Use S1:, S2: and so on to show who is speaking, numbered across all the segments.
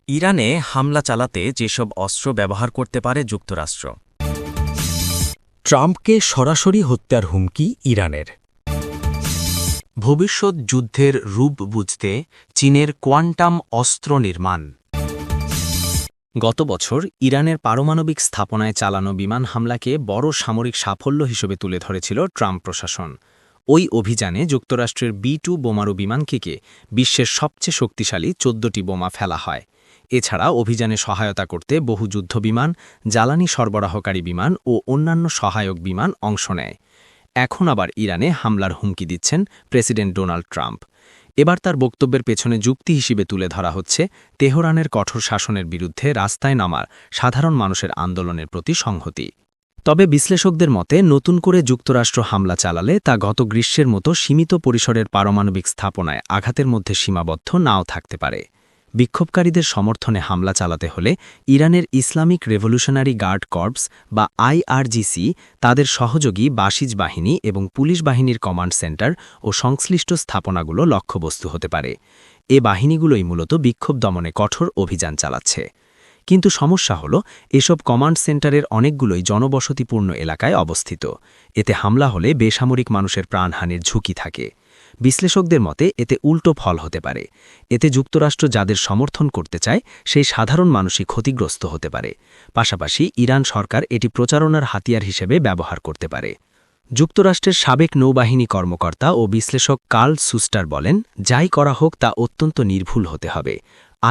S1: ইরানে হামলা চালাতে যেসব অস্ত্র ব্যবহার করতে পারে যুক্তরাষ্ট্র।
S2: ট্রাম্পকে সরাসরি হত্যার হুমকি ইরানের।
S1: ভবিষ্যৎ যুদ্ধের রূপ বুঝতে চীনের কোয়ান্টাম অস্ত্র নির্মাণ। গত বছর ইরানের পারমাণবিক স্থাপনায় চালানো বিমান হামলাকে বড় সামরিক সাফল্য হিসেবে তুলে ধরেছিল ট্রাম্প প্রশাসন। ওই অভিযানে যুক্তরাষ্ট্রের B-2 বোমারু বিমানকে বিশ্বের সবচেয়ে শক্তিশালী ১৪টি বোমা ফেলা হয়। এছাড়া অভিযানে সহায়তা করতে বহু যুদ্ধবিমান, জ্বালানি সরবরাহকারী বিমান ও অন্যান্য সহায়ক বিমান অংশ নেয়। এখন আবার ইরানে হামলার হুমকি দিচ্ছেন প্রেসিডেন্ট ডোনাল্ড ট্রাম্প। এবার তার বক্তব্যের পেছনে যুক্তি হিসেবে তুলে ধরা হচ্ছে তেহরানের কঠোর শাসনের বিরুদ্ধে রাস্তায় নামার সাধারণ মানুষের আন্দোলনের প্রতি সংহতি। তবে বিশ্লেষকদের মতে নতুন করে যুক্তরাষ্ট্র হামলা চালালে তা গত গ্রীষ্মের মতো সীমিত পরিসরের পারমাণবিক স্থাপনায় আঘাতের মধ্যে সীমাবদ্ধ নাও থাকতে পারে। বিক্ষোভকারীদের সমর্থনে হামলা চালাতে হলে ইরানের ইসলামিক রেভলিউশনারি গার্ড কর্পস বা IRGC, তাদের সহযোগী বাসিজ বাহিনী এবং পুলিশ বাহিনীর কমান্ড সেন্টার ও সংশ্লিষ্ট স্থাপনাগুলো লক্ষ্যবস্তু হতে পারে। এ বাহিনীগুলোই মূলত বিক্ষোভ দমনে কঠোর অভিযান চালাচ্ছে। কিন্তু সমস্যা হল, এসব কমান্ড সেন্টারের অনেকগুলোই জনবসতিপূর্ণ এলাকায় অবস্থিত। এতে হামলা হলে বেসামরিক মানুষের প্রাণহানির ঝুঁকি থাকে। বিশ্লেষকদের মতে এতে উল্টো ফল হতে পারে। এতে যুক্তরাষ্ট্র যাদের সমর্থন করতে চায় সেই সাধারণ মানুষই ক্ষতিগ্রস্ত হতে পারে। পাশাপাশি ইরান সরকার এটি প্রচারণার হাতিয়ার হিসেবে ব্যবহার করতে পারে। যুক্তরাষ্ট্রের সাবেক নৌবাহিনী কর্মকর্তা ও বিশ্লেষক কার্ল সুস্টার বলেন, যাই করা হোক তা অত্যন্ত নির্ভুল হতে হবে।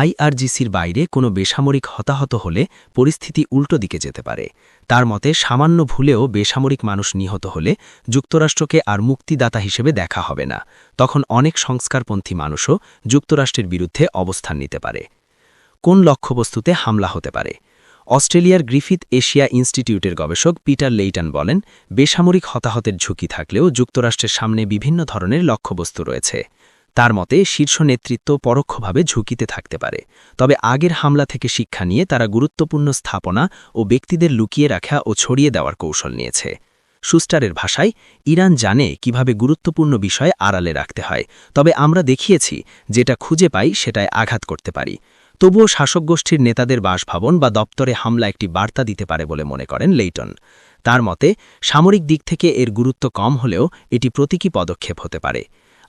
S1: IRGCর বাইরে কোনো বেসামরিক হতাহত হলে পরিস্থিতি উল্টো দিকে যেতে পারে। তার মতে সামান্য ভুলেও বেসামরিক মানুষ নিহত হলে যুক্তরাষ্ট্রকে আর মুক্তিদাতা হিসেবে দেখা হবে না। তখন অনেক সংস্কারপন্থী মানুষও যুক্তরাষ্ট্রের বিরুদ্ধে অবস্থান নিতে পারে। কোন লক্ষ্যবস্তুতে হামলা হতে পারে? অস্ট্রেলিয়ার গ্রিফিথ এশিয়া ইনস্টিটিউটের গবেষক পিটার লেইটন বলেন, বেসামরিক হতাহতের ঝুঁকি থাকলেও যুক্তরাষ্ট্রের সামনে বিভিন্ন ধরনের লক্ষ্যবস্তু রয়েছে। তার মতে শীর্ষ নেতৃত্ব পরোক্ষভাবে ঝুঁকিতে থাকতে পারে। তবে আগের হামলা থেকে শিক্ষা নিয়ে তারা গুরুত্বপূর্ণ স্থাপনা ও ব্যক্তিদের লুকিয়ে রাখা ও ছড়িয়ে দেওয়ার কৌশল নিয়েছে। সুস্টারের ভাষায়, ইরান জানে কিভাবে গুরুত্বপূর্ণ বিষয় আড়ালে রাখতে হয়। তবে আমরা দেখিয়েছি, যেটা খুঁজে পাই সেটায় আঘাত করতে পারি। তবুও শাসক গোষ্ঠীর নেতাদের বাসভবন বা দপ্তরে হামলা একটি বার্তা দিতে পারে বলে মনে করেন লেইটন। তার মতে সামরিক দিক থেকে এর গুরুত্ব কম হলেও এটি প্রতীকী পদক্ষেপ হতে পারে।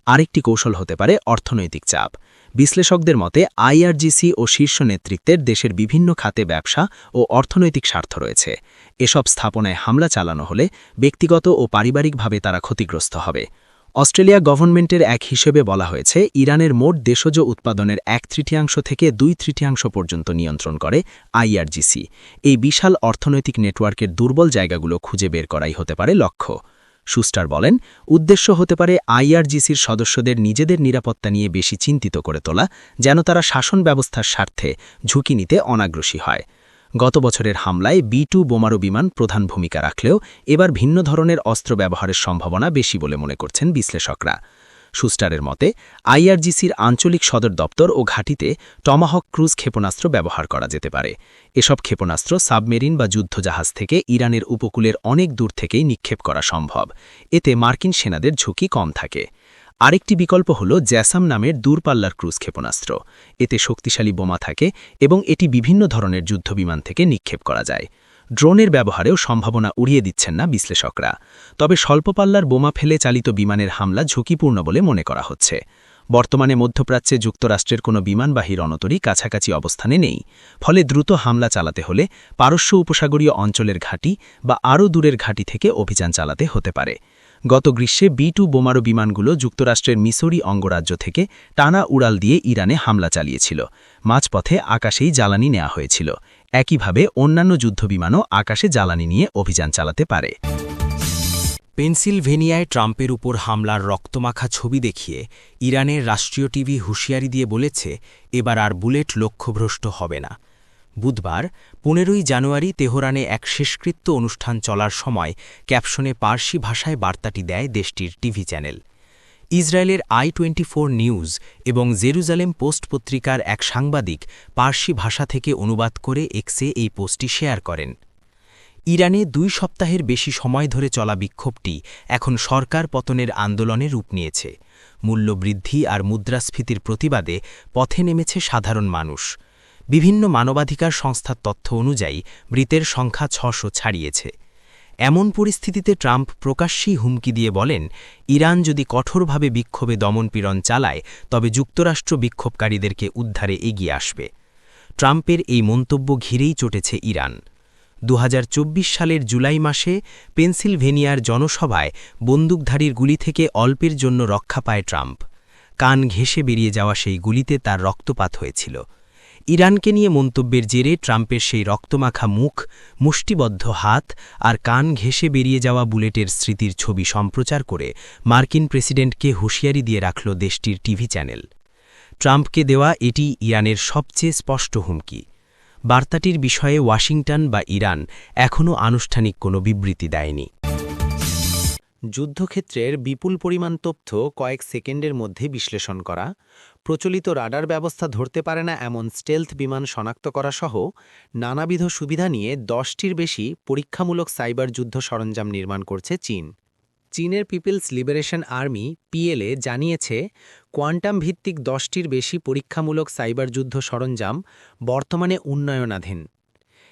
S1: আরেকটি কৌশল হতে পারে অর্থনৈতিক চাপ। বিশ্লেষকদের মতে IRGC ও শীর্ষ নেতৃত্বের দেশের বিভিন্ন খাতে ব্যবসা ও অর্থনৈতিক স্বার্থ রয়েছে। এসব স্থাপনায় হামলা চালানো হলে ব্যক্তিগত ও পারিবারিকভাবে তারা ক্ষতিগ্রস্ত হবে। অস্ট্রেলিয়া গভর্নমেন্টের এক হিসেবে বলা হয়েছে, ইরানের মোট দেশজ উৎপাদনের 1/3 থেকে 2/3 পর্যন্ত নিয়ন্ত্রণ করে IRGC। এই বিশাল অর্থনৈতিক নেটওয়ার্কের দুর্বল জায়গাগুলো খুঁজে বের করাই হতে পারে লক্ষ্য। সুস্টার বলেন, উদ্দেশ্য হতে পারে IRGCর সদস্যদের নিজেদের নিরাপত্তা নিয়ে বেশি চিন্তিত করে তোলা, যেন তারা শাসন ব্যবস্থার স্বার্থে ঝুঁকি নিতে অনাগ্রসী হয়। গত বছরের হামলায় B-2 বোমারু বিমান প্রধান ভূমিকা রাখলেও এবার ভিন্ন ধরনের অস্ত্র ব্যবহারের সম্ভাবনা বেশি বলে মনে করছেন বিশ্লেষকরা। সুস্টারের মতে IRGCর আঞ্চলিক সদর দপ্তর ও ঘাঁটিতে টমাহক ক্রুজ ক্ষেপণাস্ত্র ব্যবহার করা যেতে পারে। এসব ক্ষেপণাস্ত্র সাবমেরিন বা যুদ্ধজাহাজ থেকে ইরানের উপকূলের অনেক দূর থেকেই নিক্ষেপ করা সম্ভব। এতে মার্কিন সেনাদের ঝুঁকি কম থাকে। আরেকটি বিকল্প হল জ্যাসাম নামের দূরপাল্লার ক্রুজ ক্ষেপণাস্ত্র। এতে শক্তিশালী বোমা থাকে এবং এটি বিভিন্ন ধরনের যুদ্ধবিমান থেকে নিক্ষেপ করা যায়। ড্রোনের ব্যবহারেও সম্ভাবনা উড়িয়ে দিচ্ছেন না বিশ্লেষকরা। তবে স্বল্পপাল্লার বোমা ফেলে চালিত বিমানের হামলা ঝুঁকিপূর্ণ বলে মনে করা হচ্ছে। বর্তমানে মধ্যপ্রাচ্যে যুক্তরাষ্ট্রের কোনো বিমানবাহী রণতরী কাছাকাছি অবস্থানে নেই। ফলে দ্রুত হামলা চালাতে হলে পারস্য উপসাগরীয় অঞ্চলের ঘাঁটি বা আরও দূরের ঘাঁটি থেকে অভিযান চালাতে হতে পারে। গত গ্রীষ্মে B-2 বোমারু বিমানগুলো যুক্তরাষ্ট্রের মিসৌরি অঙ্গরাজ্য থেকে টানা উড়াল দিয়ে ইরানে হামলা চালিয়েছিল। মাঝপথে আকাশেই জ্বালানি নেওয়া হয়েছিল। একইভাবে অন্যান্য যুদ্ধবিমানও আকাশে জ্বালানি নিয়ে অভিযান চালাতে পারে।
S2: পেনসিলভেনিয়ায় ট্রাম্পের উপর হামলার রক্তমাখা ছবি দেখিয়ে ইরানের রাষ্ট্রীয় টিভি হুঁশিয়ারি দিয়ে বলেছে, এবার আর বুলেট লক্ষ্যভ্রষ্ট হবে না। বুধবার 15ই জানুয়ারি তেহরানে এক শেষকৃত্য অনুষ্ঠান চলার সময় ক্যাপশনে পার্সি ভাষায় বার্তাটি দেয় দেশটির টিভি চ্যানেল। ইসরায়েলের I-24 নিউজ এবং জেরুজালেম পোস্ট পত্রিকার এক সাংবাদিক পার্সি ভাষা থেকে অনুবাদ করে এক্সে এই পোস্টটি শেয়ার করেন। ইরানে 2 সপ্তাহের বেশি সময় ধরে চলা বিক্ষোভটি এখন সরকার পতনের আন্দোলনে রূপ নিয়েছে। মূল্যবৃদ্ধি আর মুদ্রাস্ফীতির প্রতিবাদে পথে নেমেছে সাধারণ মানুষ। বিভিন্ন মানবাধিকার সংস্থার তথ্য অনুযায়ী মৃতের সংখ্যা ৬০০ ছাড়িয়েছে। এমন পরিস্থিতিতে ট্রাম্প প্রকাশ্যেই হুমকি দিয়ে বলেন, ইরান যদি কঠোরভাবে বিক্ষোভে দমনপীড়ন চালায় তবে যুক্তরাষ্ট্র বিক্ষোভকারীদেরকে উদ্ধারে এগিয়ে আসবে। ট্রাম্পের এই মন্তব্য ঘিরেই চটেছে ইরান। ২০২৪ সালের জুলাই মাসে পেনসিলভেনিয়ার জনসভায় বন্দুকধারীর গুলি থেকে অল্পের জন্য রক্ষা পায় ট্রাম্প। কান ঘেঁষে বেরিয়ে যাওয়া সেই গুলিতে তার রক্তপাত হয়েছিল। ইরানকে নিয়ে মন্তব্যের জেরে ট্রাম্পের সেই রক্তমাখা মুখ, মুষ্টিবদ্ধ হাত আর কান ঘেঁষে বেরিয়ে যাওয়া বুলেটের স্মৃতির ছবি সম্প্রচার করে মার্কিন প্রেসিডেন্টকে হুঁশিয়ারি দিয়ে রাখল দেশটির টিভি চ্যানেল। ট্রাম্পকে দেওয়া এটি ইরানের সবচেয়ে স্পষ্ট হুমকি। বার্তাটির বিষয়ে ওয়াশিংটন বা ইরান এখনও আনুষ্ঠানিক কোনো বিবৃতি দেয়নি।
S1: যুদ্ধক্ষেত্রের বিপুল পরিমাণ তথ্য কয়েক সেকেন্ডের মধ্যে বিশ্লেষণ করা, প্রচলিত রাডার ব্যবস্থা ধরতে পারে না এমন স্টেলথ বিমান শনাক্ত করা সহ নানাবিধ সুবিধা নিয়ে 10টির বেশি পরীক্ষামূলক সাইবার যুদ্ধ সরঞ্জাম নির্মাণ করছে চীন। চীনের পিপলস লিবারেশন আর্মি পিএলএ জানিয়েছে, কোয়ান্টাম ভিত্তিক 10টির বেশি পরীক্ষামূলক সাইবার যুদ্ধ সরঞ্জাম বর্তমানে উন্নয়নাধীন।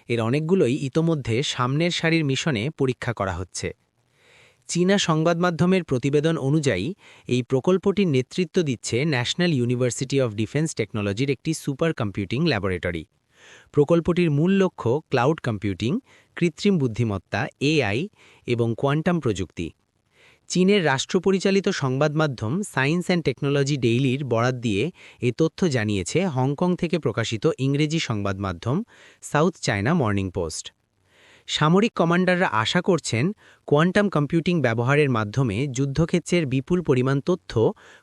S1: এর অনেকগুলোই ইতোমধ্যে সামনের সারির মিশনে পরীক্ষা করা হচ্ছে। চীনা সংবাদমাধ্যমের প্রতিবেদন অনুযায়ী এই প্রকল্পটির নেতৃত্ব দিচ্ছে ন্যাশনাল ইউনিভার্সিটি অফ ডিফেন্স টেকনোলজির একটি সুপার কম্পিউটিং ল্যাবরেটরি। প্রকল্পটির মূল লক্ষ্য ক্লাউড কম্পিউটিং, কৃত্রিম বুদ্ধিমত্তা এআই এবং কোয়ান্টাম প্রযুক্তি। চীনের রাষ্ট্রপরিচালিত সংবাদমাধ্যম সায়েন্স অ্যান্ড টেকনোলজি ডেইলির বরাত দিয়ে এ তথ্য জানিয়েছে হংকং থেকে প্রকাশিত ইংরেজি সংবাদমাধ্যম সাউথ চায়না মর্নিং পোস্ট। সামরিক কমান্ডাররা আশা করছেন, কোয়ান্টাম কম্পিউটিং ব্যবহারের মাধ্যমে যুদ্ধক্ষেত্রের বিপুল পরিমাণ তথ্য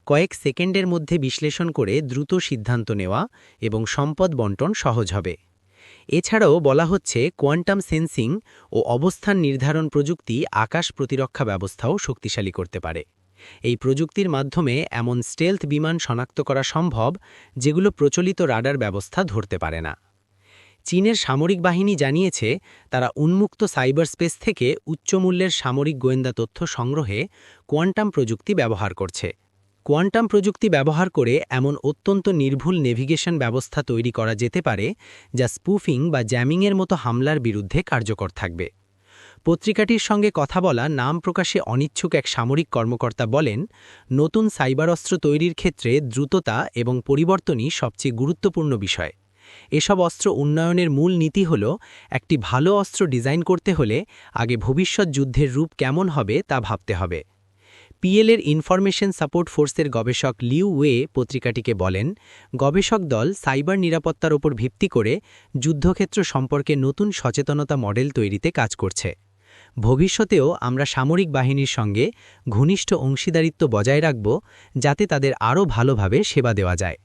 S1: কয়েক সেকেন্ডের মধ্যে বিশ্লেষণ করে দ্রুত সিদ্ধান্ত নেওয়া এবং সম্পদ বণ্টন সহজ হবে। এছাড়াও বলা হচ্ছে, কোয়ান্টাম সেন্সিং ও অবস্থান নির্ধারণ প্রযুক্তি আকাশ প্রতিরক্ষা ব্যবস্থাও শক্তিশালী করতে পারে। এই প্রযুক্তির মাধ্যমে এমন স্টেলথ বিমান শনাক্ত করা সম্ভব যেগুলো প্রচলিত রাডার ব্যবস্থা ধরতে পারে না। চীনের সামরিক বাহিনী জানিয়েছে, তারা উন্মুক্ত সাইবার স্পেস থেকে উচ্চমূল্যের সামরিক গোয়েন্দা তথ্য সংগ্রহে কোয়ান্টাম প্রযুক্তি ব্যবহার করছে। কোয়ান্টাম প্রযুক্তি ব্যবহার করে এমন অত্যন্ত নির্ভুল নেভিগেশন ব্যবস্থা তৈরি করা যেতে পারে যা স্পুফিং বা জ্যামিংয়ের মতো হামলার বিরুদ্ধে কার্যকর থাকবে। পত্রিকাটির সঙ্গে কথা বলা নাম প্রকাশে অনিচ্ছুক এক সামরিক কর্মকর্তা বলেন, নতুন সাইবার অস্ত্র তৈরির ক্ষেত্রে দ্রুততা এবং পরিবর্তনই সবচেয়ে গুরুত্বপূর্ণ বিষয়। এসব অস্ত্র উন্নয়নের মূল নীতি হল, একটি ভালো অস্ত্র ডিজাইন করতে হলে আগে ভবিষ্যৎ যুদ্ধের রূপ কেমন হবে তা ভাবতে হবে। পিএলের ইনফরমেশন সাপোর্ট ফোর্সের গবেষক লিউ ওয়ে পত্রিকাটিকে বলেন, গবেষক দল সাইবার নিরাপত্তার ওপর ভিত্তি করে যুদ্ধক্ষেত্র সম্পর্কে নতুন সচেতনতা মডেল তৈরিতে কাজ করছে। ভবিষ্যতেও আমরা সামরিক বাহিনীর সঙ্গে ঘনিষ্ঠ অংশীদারিত্ব বজায় রাখব, যাতে তাদের আরও ভালোভাবে সেবা দেওয়া যায়।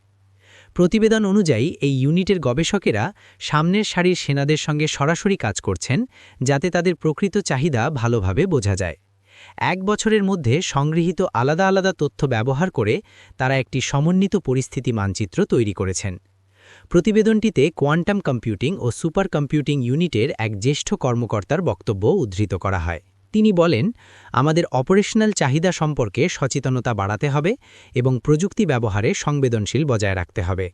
S1: প্রতিবেদন অনুযায়ী এই ইউনিটের গবেষকেরা সামনের সারির সেনাদের সঙ্গে সরাসরি কাজ করছেন, যাতে তাদের প্রকৃত চাহিদা ভালোভাবে বোঝা যায়। 1 বছরের মধ্যে সংগৃহীত আলাদা আলাদা তথ্য ব্যবহার করে তারা একটি সমন্বিত পরিস্থিতি মানচিত্র তৈরি করেছেন। প্রতিবেদনটিতে কোয়ান্টাম কম্পিউটিং ও সুপার কম্পিউটিং ইউনিটের এক জ্যেষ্ঠ কর্মকর্তার বক্তব্য উদ্ধৃত করা হয়। তিনি বলেন, আমাদের অপারেশনাল চাহিদা সম্পর্কে সচেতনতা বাড়াতে হবে এবং প্রযুক্তি ব্যবহারে সংবেদনশীল বজায় রাখতে হবে।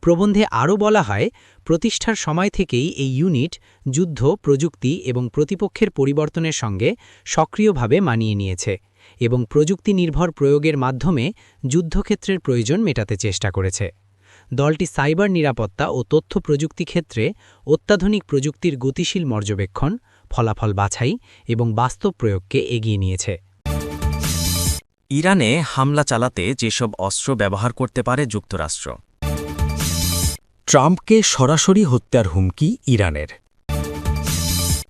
S1: প্রবন্ধে আরও বলা হয়, প্রতিষ্ঠার সময় থেকেই এই ইউনিট যুদ্ধ, প্রযুক্তি এবং প্রতিপক্ষের পরিবর্তনের সঙ্গে সক্রিয়ভাবে মানিয়ে নিয়েছে এবং প্রযুক্তি নির্ভর প্রয়োগের মাধ্যমে যুদ্ধক্ষেত্রের প্রয়োজন মেটাতে চেষ্টা করেছে। দলটি সাইবার নিরাপত্তা ও তথ্য প্রযুক্তি ক্ষেত্রে অত্যাধুনিক প্রযুক্তির গতিশীল পর্যবেক্ষণ, ফলাফল বাছাই এবং বাস্তব প্রয়োগকে এগিয়ে নিয়েছে।
S2: ইরানে হামলা চালাতে যেসব অস্ত্র ব্যবহার করতে পারে যুক্তরাষ্ট্র। ট্রাম্পকে সরাসরি হত্যার হুমকি ইরানের।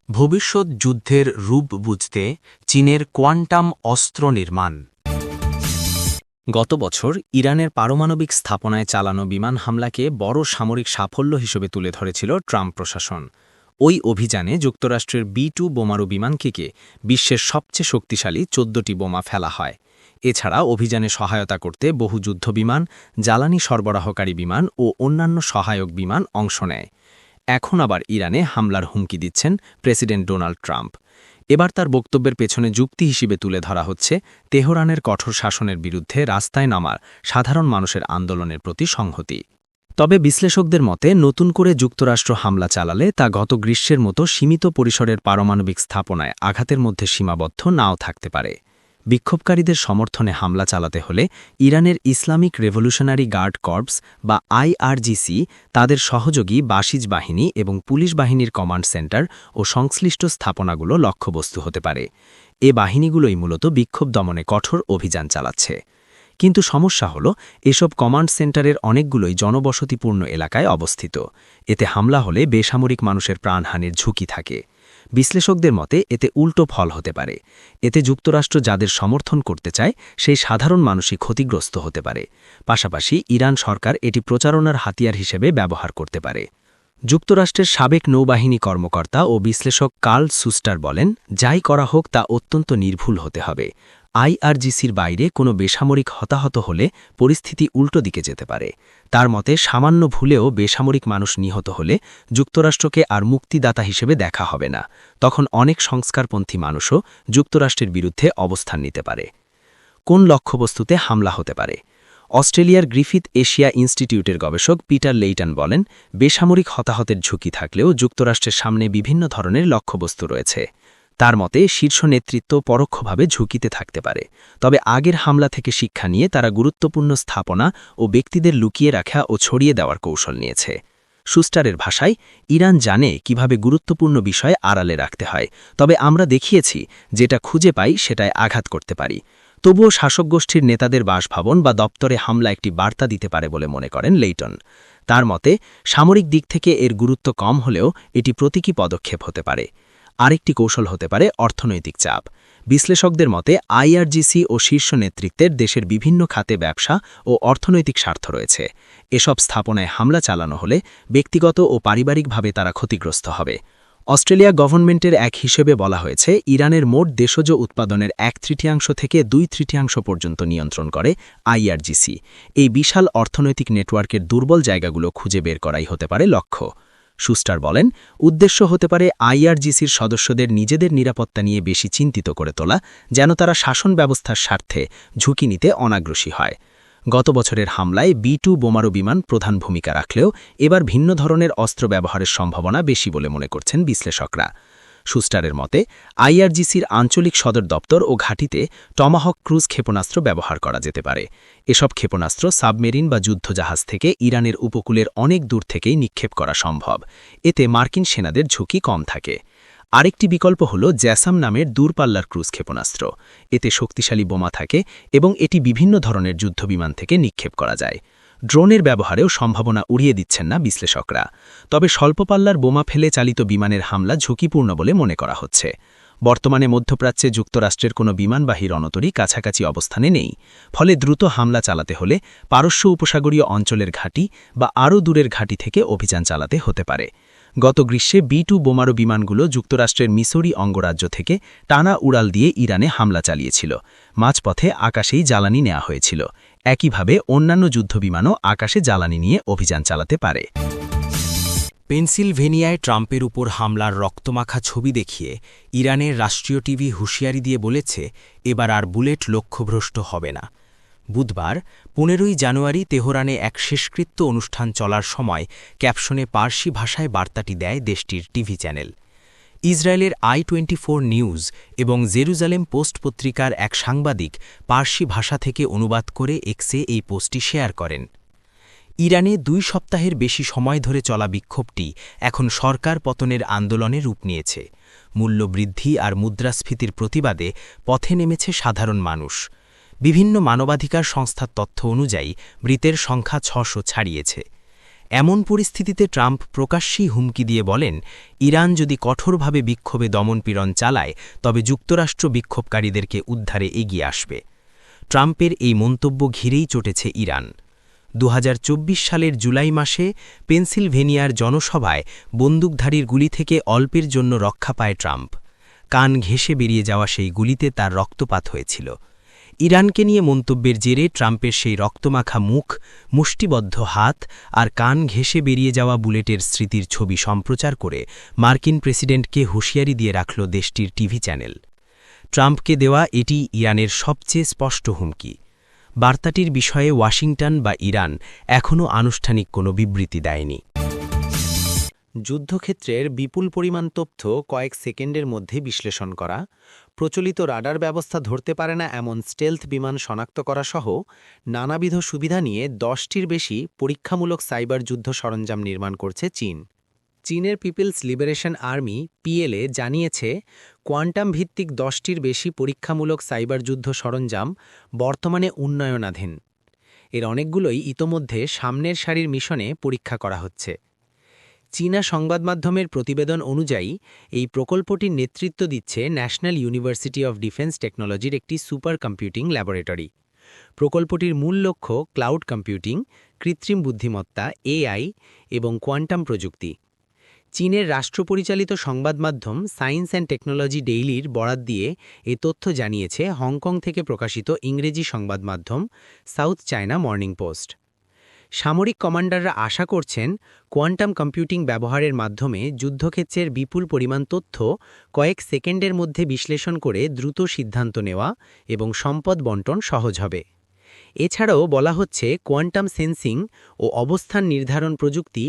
S1: ভবিষ্যৎ যুদ্ধের রূপ বুঝতে চীনের কোয়ান্টাম অস্ত্র নির্মাণ। গত বছর ইরানের পারমাণবিক স্থাপনায় চালানো বিমান হামলাকে বড় সামরিক সাফল্য হিসেবে তুলে ধরেছিল ট্রাম্প প্রশাসন। ওই অভিযানে যুক্তরাষ্ট্রের B-2 বোমারু বিমানকে বিশ্বের সবচেয়ে শক্তিশালী 14টি বোমা ফেলা হয়। এছাড়া অভিযানে সহায়তা করতে বহু যুদ্ধবিমান, জ্বালানি সরবরাহকারী বিমান ও অন্যান্য সহায়ক বিমান অংশ নেয়। এখন আবার ইরানে হামলার হুমকি দিচ্ছেন প্রেসিডেন্ট ডোনাল্ড ট্রাম্প। এবার তার বক্তব্যের পেছনে যুক্তি হিসেবে তুলে ধরা হচ্ছে তেহরানের কঠোর শাসনের বিরুদ্ধে রাস্তায় নামার সাধারণ মানুষের আন্দোলনের প্রতি সংহতি। তবে বিশ্লেষকদের মতে নতুন করে যুক্তরাষ্ট্র হামলা চালালে তা গত গ্রীষ্মের মতো সীমিত পরিসরের পারমাণবিক স্থাপনায় আঘাতের মধ্যে সীমাবদ্ধ নাও থাকতে পারে। বিক্ষোভকারীদের সমর্থনে হামলা চালাতে হলে ইরানের ইসলামিক রেভলিউশনারি গার্ড কর্পস বা আইআরজিসি, তাদের সহযোগী বাসিজ বাহিনী এবং পুলিশ বাহিনীর কমান্ড সেন্টার ও সংশ্লিষ্ট স্থাপনাগুলো লক্ষ্যবস্তু হতে পারে। এ বাহিনীগুলোই মূলত বিক্ষোভ দমনে কঠোর অভিযান চালাচ্ছে। কিন্তু সমস্যা হল, এসব কমান্ড সেন্টারের অনেকগুলোই জনবসতিপূর্ণ এলাকায় অবস্থিত। এতে হামলা হলে বেসামরিক মানুষের প্রাণহানির ঝুঁকি থাকে। বিশ্লেষকদের মতে এতে উল্টো ফল হতে পারে। এতে যুক্তরাষ্ট্র যাদের সমর্থন করতে চায় সেই সাধারণ মানুষই ক্ষতিগ্রস্ত হতে পারে। পাশাপাশি ইরান সরকার এটি প্রচারণার হাতিয়ার হিসেবে ব্যবহার করতে পারে। যুক্তরাষ্ট্রের সাবেক নৌবাহিনী কর্মকর্তা ও বিশ্লেষক কার্ল সুস্টার বলেন, যাই করা হোক তা অত্যন্ত নির্ভুল হতে হবে। আইআরজিসির বাইরে কোনো বেসামরিক হতাহত হলে পরিস্থিতি উল্টো দিকে যেতে পারে। তার মতে সামান্য ভুলেও বেসামরিক মানুষ নিহত হলে যুক্তরাষ্ট্রকে আর মুক্তিদাতা হিসেবে দেখা হবে না। তখন অনেক সংস্কারপন্থী মানুষও যুক্তরাষ্ট্রের বিরুদ্ধে অবস্থান নিতে পারে। কোন লক্ষ্যবস্তুতে হামলা হতে পারে? অস্ট্রেলিয়ার গ্রিফিথ এশিয়া ইনস্টিটিউটের গবেষক পিটার লেইটন বলেন, বেসামরিক হতাহতের ঝুঁকি থাকলেও যুক্তরাষ্ট্রের সামনে বিভিন্ন ধরনের লক্ষ্যবস্তু রয়েছে। তার মতে শীর্ষ নেতৃত্ব পরোক্ষভাবে ঝুঁকিতে থাকতে পারে। তবে আগের হামলা থেকে শিক্ষা নিয়ে তারা গুরুত্বপূর্ণ স্থাপনা ও ব্যক্তিদের লুকিয়ে রাখা ও ছড়িয়ে দেওয়ার কৌশল নিয়েছে। সুস্টারের ভাষায়, ইরান জানে কিভাবে গুরুত্বপূর্ণ বিষয় আড়ালে রাখতে হয়। তবে আমরা দেখিয়েছি, যেটা খুঁজে পাই সেটায় আঘাত করতে পারি। তবুও শাসক গোষ্ঠীর নেতাদের বাসভবন বা দপ্তরে হামলা একটি বার্তা দিতে পারে বলে মনে করেন লেইটন। তার মতে সামরিক দিক থেকে এর গুরুত্ব কম হলেও এটি প্রতীকী পদক্ষেপ হতে পারে। আরেকটি কৌশল হতে পারে অর্থনৈতিক চাপ। বিশ্লেষকদের মতে আইআরজিসি ও শীর্ষ নেতৃত্বের দেশের বিভিন্ন খাতে ব্যবসা ও অর্থনৈতিক স্বার্থ রয়েছে। এসব স্থাপনায় হামলা চালানো হলে ব্যক্তিগত ও পারিবারিকভাবে তারা ক্ষতিগ্রস্ত হবে। অস্ট্রেলিয়া গভর্নমেন্টের এক হিসেবে বলা হয়েছে, ইরানের মোট দেশজ উৎপাদনের 1/3 থেকে 2/3 পর্যন্ত নিয়ন্ত্রণ করে আইআরজিসি। এই বিশাল অর্থনৈতিক নেটওয়ার্কের দুর্বল জায়গাগুলো খুঁজে বের করাই হতে পারে লক্ষ্য। সুস্টার বলেন, উদ্দেশ্য হতে পারে আইআরজিসির সদস্যদের নিজেদের নিরাপত্তা নিয়ে বেশি চিন্তিত করে তোলা, যেন তারা শাসন ব্যবস্থার স্বার্থে ঝুঁকি নিতে অনাগ্রসী হয়। গত বছরের হামলায় B-2 বোমারু বিমান প্রধান ভূমিকা রাখলেও এবার ভিন্ন ধরনের অস্ত্র ব্যবহারের সম্ভাবনা বেশি বলে মনে করছেন বিশ্লেষকরা। সুস্টারের মতে আইআরজিসির আঞ্চলিক সদর দপ্তর ও ঘাঁটিতে টমাহক ক্রুজ ক্ষেপণাস্ত্র ব্যবহার করা যেতে পারে। এসব ক্ষেপণাস্ত্র সাবমেরিন বা যুদ্ধজাহাজ থেকে ইরানের উপকূলের অনেক দূর থেকেই নিক্ষেপ করা সম্ভব। এতে মার্কিন সেনাদের ঝুঁকি কম থাকে। আরেকটি বিকল্প হল জ্যাসাম নামের দূরপাল্লার ক্রুজ ক্ষেপণাস্ত্র। এতে শক্তিশালী বোমা থাকে এবং এটি বিভিন্ন ধরনের যুদ্ধবিমান থেকে নিক্ষেপ করা যায়। ড্রোনের ব্যবহারেও সম্ভাবনা উড়িয়ে দিচ্ছেন না বিশ্লেষকরা। তবে স্বল্পপাল্লার বোমা ফেলে চালিত বিমানের হামলা ঝুঁকিপূর্ণ বলে মনে করা হচ্ছে। বর্তমানে মধ্যপ্রাচ্যে যুক্তরাষ্ট্রের কোনো বিমানবাহী রণতরী কাছাকাছি অবস্থানে নেই। ফলে দ্রুত হামলা চালাতে হলে পারস্য উপসাগরীয় অঞ্চলের ঘাঁটি বা আরও দূরের ঘাঁটি থেকে অভিযান চালাতে হতে পারে। গত গ্রীষ্মে B-2 বোমারু বিমানগুলো যুক্তরাষ্ট্রের মিসৌরি অঙ্গরাজ্য থেকে টানা উড়াল দিয়ে ইরানে হামলা চালিয়েছিল। মাঝপথে আকাশেই জ্বালানি নেওয়া হয়েছিল। একইভাবে অন্যান্য যুদ্ধবিমানও আকাশে জ্বালানি নিয়ে অভিযান চালাতে পারে।
S2: পেনসিলভেনিয়ায় ট্রাম্পের উপর হামলার রক্তমাখা ছবি দেখিয়ে ইরানের রাষ্ট্রীয় টিভি হুঁশিয়ারি দিয়ে বলেছে, এবার আর বুলেট লক্ষ্যভ্রষ্ট হবে না। বুধবার 15 জানুয়ারি তেহরানে এক শেষকৃত্য অনুষ্ঠান চলার সময় ক্যাপশনে পার্সি ভাষায় বার্তাটি দেয় দেশটির টিভি চ্যানেল। ইসরায়েলের I-24 নিউজ এবং জেরুজালেম পোস্ট পত্রিকার এক সাংবাদিক পার্সি ভাষা থেকে অনুবাদ করে এক্সে এই পোস্টটি শেয়ার করেন। ইরানে 2 সপ্তাহের বেশি সময় ধরে চলা বিক্ষোভটি এখন সরকার পতনের আন্দোলনে রূপ নিয়েছে। মূল্যবৃদ্ধি আর মুদ্রাস্ফীতির প্রতিবাদে পথে নেমেছে সাধারণ মানুষ। বিভিন্ন মানবাধিকার সংস্থার তথ্য অনুযায়ী মৃতের সংখ্যা 600 ছাড়িয়েছে। এমন পরিস্থিতিতে ট্রাম্প প্রকাশ্যেই হুমকি দিয়ে বলেন, ইরান যদি কঠোরভাবে বিক্ষোভে দমনপীড়ন চালায় তবে যুক্তরাষ্ট্র বিক্ষোভকারীদেরকে উদ্ধারে এগিয়ে আসবে। ট্রাম্পের এই মন্তব্য ঘিরেই চটেছে ইরান। 2024 সালের জুলাই মাসে পেনসিলভেনিয়ার জনসভায় বন্দুকধারীর গুলি থেকে অল্পের জন্য রক্ষা পায় ট্রাম্প। কান ঘেঁষে বেরিয়ে যাওয়া সেই গুলিতে তার রক্তপাত হয়েছিল। ইরানকে নিয়ে মন্তব্যের জেরে ট্রাম্পের সেই রক্তমাখা মুখ, মুষ্টিবদ্ধ হাত আর কান ঘেঁষে বেরিয়ে যাওয়া বুলেটের স্মৃতির ছবি সম্প্রচার করে মার্কিন প্রেসিডেন্টকে হুঁশিয়ারি দিয়ে রাখল দেশটির টিভি চ্যানেল। ট্রাম্পকে দেওয়া এটি ইরানের সবচেয়ে স্পষ্ট হুমকি। বার্তাটির বিষয়ে ওয়াশিংটন বা ইরান এখনও আনুষ্ঠানিক কোনো বিবৃতি দেয়নি।
S1: যুদ্ধক্ষেত্রের বিপুল পরিমাণ তথ্য কয়েক সেকেন্ডের মধ্যে বিশ্লেষণ করা, প্রচলিত রাডার ব্যবস্থা ধরতে পারে না এমন স্টেলথ বিমান শনাক্ত করা সহ নানাবিধ সুবিধা নিয়ে 10টির বেশি পরীক্ষামূলক সাইবার যুদ্ধ সরঞ্জাম নির্মাণ করছে চীন। চীনের পিপলস লিবারেশন আর্মি পিএলএ জানিয়েছে, কোয়ান্টাম ভিত্তিক 10টির বেশি পরীক্ষামূলক সাইবার যুদ্ধ সরঞ্জাম বর্তমানে উন্নয়নাধীন। এর অনেকগুলোই ইতোমধ্যে সামনের সারির মিশনে পরীক্ষা করা হচ্ছে। চীনা সংবাদমাধ্যমের প্রতিবেদন অনুযায়ী এই প্রকল্পটির নেতৃত্ব দিচ্ছে ন্যাশনাল ইউনিভার্সিটি অফ ডিফেন্স টেকনোলজির একটি সুপার কম্পিউটিং ল্যাবরেটরি। প্রকল্পটির মূল লক্ষ্য ক্লাউড কম্পিউটিং, কৃত্রিম বুদ্ধিমত্তা এআই এবং কোয়ান্টাম প্রযুক্তি। চীনের রাষ্ট্রপরিচালিত সংবাদমাধ্যম সায়েন্স অ্যান্ড টেকনোলজি ডেইলির বরাত দিয়ে এ তথ্য জানিয়েছে হংকং থেকে প্রকাশিত ইংরেজি সংবাদমাধ্যম সাউথ চায়না মর্নিং পোস্ট। সামরিক কমান্ডাররা আশা করছেন, কোয়ান্টাম কম্পিউটিং ব্যবহারের মাধ্যমে যুদ্ধক্ষেত্রের বিপুল পরিমাণ তথ্য কয়েক সেকেন্ডের মধ্যে বিশ্লেষণ করে দ্রুত সিদ্ধান্ত নেওয়া এবং সম্পদ বণ্টন সহজ হবে। এছাড়াও বলা হচ্ছে, কোয়ান্টাম সেন্সিং ও অবস্থান নির্ধারণ প্রযুক্তি